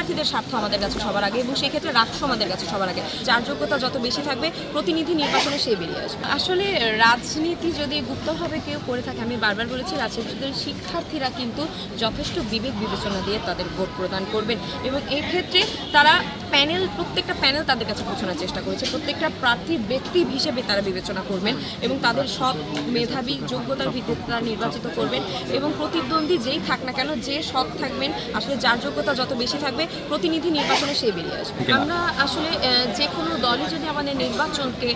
শিক্ষার্থীদের স্বার্থ আমাদের কাছে সবার আগে এবং সেই ক্ষেত্রে রাষ্ট্র আমাদের কাছে সবার আগে। যার যোগ্যতা যত বেশি থাকবে প্রতিনিধি নির্বাচনে সেই বেরিয়ে আসবে। আসলে রাজনীতি যদি গুপ্তভাবে কেউ করে থাকে, আমি বারবার বলেছি রাজনীতির শিক্ষার্থীরা কিন্তু যথেষ্ট বিবেক বিবেচনা দিয়ে তাদের ভোট প্রদান করবেন এবং এই ক্ষেত্রে তারা প্রত্যেকটা প্যানেল তাদের কাছে পৌঁছানোর চেষ্টা করেছে। প্রত্যেকটা প্রার্থী ব্যক্তি হিসেবে তারা বিবেচনা করবেন এবং তাদের সব মেধাবী যোগ্যতার ভিত্তিতে তারা নির্বাচিত করবেন এবং প্রতিদ্বন্দ্বী যেই থাক না কেন, যে সৎ থাকবেন, আসলে যার যোগ্যতা যত বেশি থাকবে প্রতিনিধি নির্বাচনে সেই বেরিয়ে আসবে। আমরা আসলে যে কোনো দলই যদি আমাদের নির্বাচনকে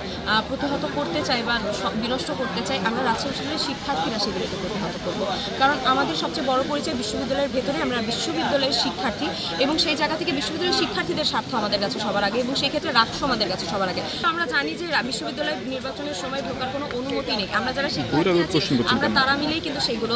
প্রতিহত করতে চাই বা বিনষ্ট করতে চাই, আমরা রাজশাহী বিশ্ববিদ্যালয়ের শিক্ষার্থীরা সেগুলোকে প্রতিহত করব। কারণ আমাদের সবচেয়ে বড় পরিচয় বিশ্ববিদ্যালয়ের ভেতরে আমরা বিশ্ববিদ্যালয়ের শিক্ষার্থী এবং সেই জায়গা থেকে বিশ্ববিদ্যালয়ের শিক্ষার্থীদের স্বার্থ আমাদের কাছে সবার আগে এবং সেই ক্ষেত্রে রাষ্ট্র আমাদের কাছে সবার আগে। আমরা জানি যে বিশ্ববিদ্যালয় নির্বাচনের সময় ঢোকার কোনো অনুমতি নেই। আমরা যারা শিক্ষার্থী আছি আমরা তারা মিলেই কিন্তু সেইগুলো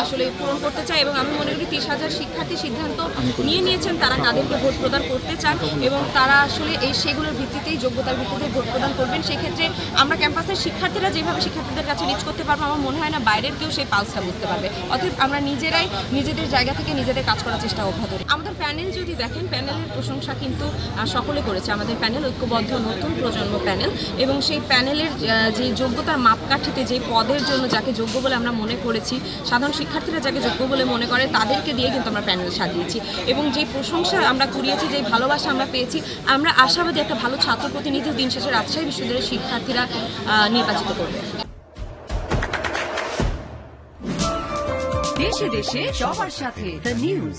আসলে পূরণ করতে চাই এবং আমি মনে করি 30,000 শিক্ষার্থী সিদ্ধান্ত নিয়েছেন তারা কাদেরকে ভোট প্রদান করতে চান এবং তারা আসলে সেগুলোর ভিত্তিতেই যোগ্যতার ভিত্তিতে ভোট প্রদান করবেন। সেক্ষেত্রে আমরা ক্যাম্পাসের শিক্ষার্থীরা যেভাবে শিক্ষার্থীদের কাছে রিচ করতে পারবো, আমার মনে হয় না বাইরের কেউ সেই পালসটা বুঝতে পারবে। অতএব আমরা নিজেরাই নিজেদের জায়গা থেকে নিজেদের কাজ করার চেষ্টা অব্যাহত করি। আমাদের প্যানেল যদি দেখেন, প্যানেলের প্রশংসা কিন্তু সকলে করেছে। আমাদের প্যানেল ঐক্যবদ্ধ নতুন প্রজন্ম প্যানেল এবং সেই প্যানেলের যে যোগ্যতার মাপকাঠিতে যে পদের জন্য যাকে যোগ্য বলে আমরা মনে করেছি, সাধারণ শিক্ষার্থীরা যাকে যোগ্য বলে মনে করে তাদেরকে দিয়ে কিন্তু আমরা প্যানেল সাজিয়েছি এবং যে প্রশংসা আমরা কুড়িয়েছি, যে ভালোবাসা আমরা পেয়েছি, আমরা আশাবাদী একটা ভালো ছাত্র প্রতিনিধি দিন শেষে রাজশাহী বিশ্ববিদ্যালয়ের শিক্ষার্থীরা নির্বাচিত করবে। দেশে দেশে সবার সাথে দ্য নিউজ।